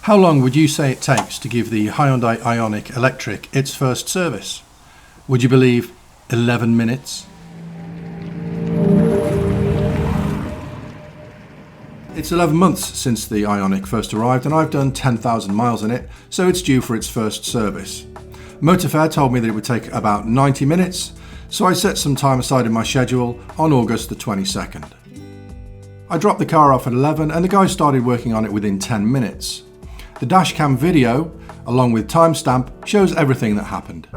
How long would you say it takes to give the Hyundai Ioniq Electric its first service? Would you believe 11 minutes? It's 11 months since the Ioniq first arrived and I've done 10,000 miles in it, so it's due for its first service. Motorfair told me that it would take about 90 minutes, so I set some time aside in my schedule on August the 22nd. I dropped the car off at 11 and the guys started working on it within 10 minutes. The dashcam video, along with timestamp, shows everything that happened.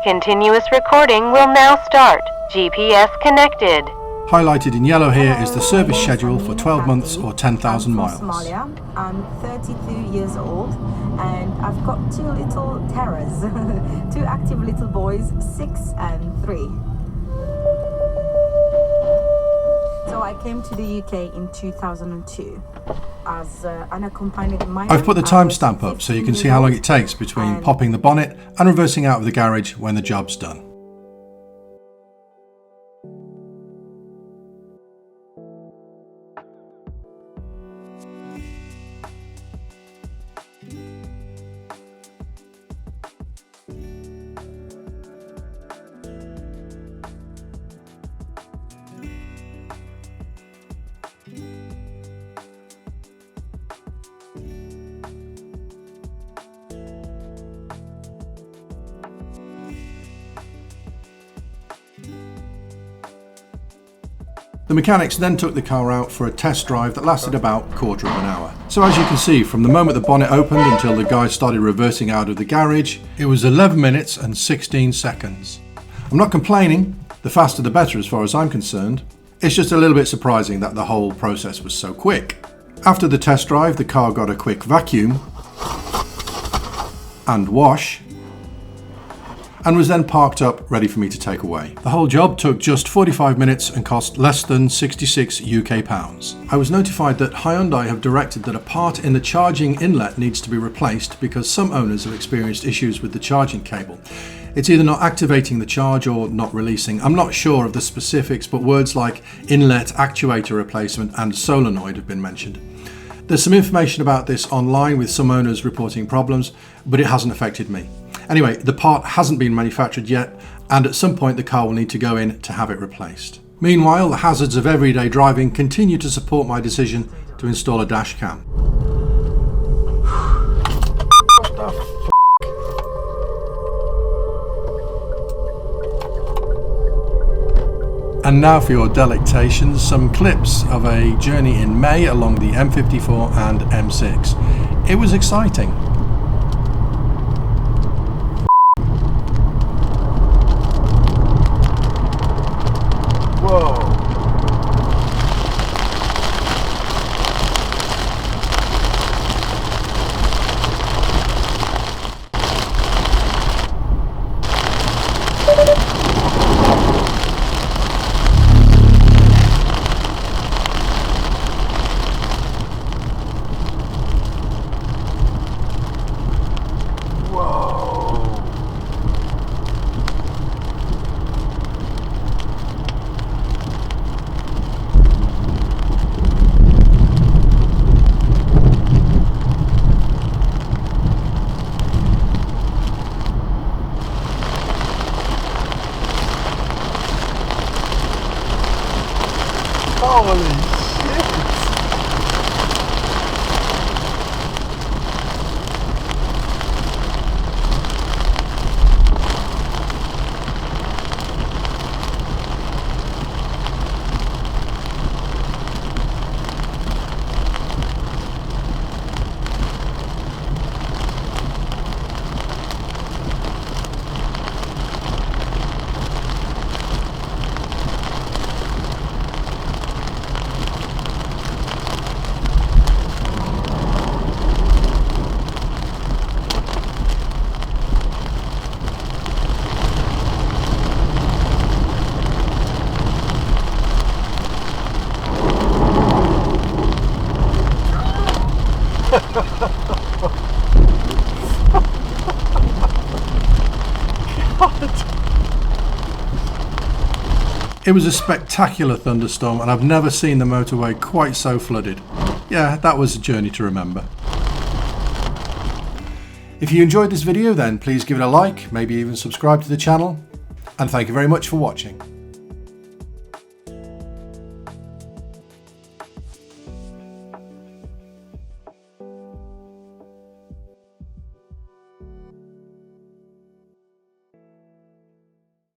Continuous recording will now start. GPS connected. Highlighted in yellow here is the service schedule for 12 months or 10,000 miles. I'm from Somalia. I'm 32 years old and I've got two little terrors, two active little boys, 6 and 3. So I came to the UK in 2002 as an accompanied minor. I've put the timestamp up so you can see how long it takes between popping the bonnet and reversing out of the garage when the job's done. The mechanics then took the car out for a test drive that lasted about a quarter of an hour. So as you can see, from the moment the bonnet opened until the guys started reversing out of the garage, it was 11 minutes and 16 seconds. I'm not complaining, the faster the better as far as I'm concerned. It's just a little bit surprising that the whole process was so quick. After the test drive, the car got a quick vacuum and wash, and was then parked up ready for me to take away. The whole job took just 45 minutes and cost less than 66 UK pounds. I was notified that Hyundai have directed that a part in the charging inlet needs to be replaced because some owners have experienced issues with the charging cable. It's either not activating the charge or not releasing. I'm not sure of the specifics, but words like inlet actuator replacement and solenoid have been mentioned. There's some information about this online with some owners reporting problems, but it hasn't affected me. Anyway, the part hasn't been manufactured yet, and at some point the car will need to go in to have it replaced. Meanwhile, the hazards of everyday driving continue to support my decision to install a dash cam. What the f***? And now for your delectations, some clips of a journey in May along the M54 and M6. It was exciting. Whoa. Holy shit! It was a spectacular thunderstorm and I've never seen the motorway quite so flooded. Yeah, that was a journey to remember. If you enjoyed this video, then please give it a like, maybe even subscribe to the channel, and thank you very much for watching.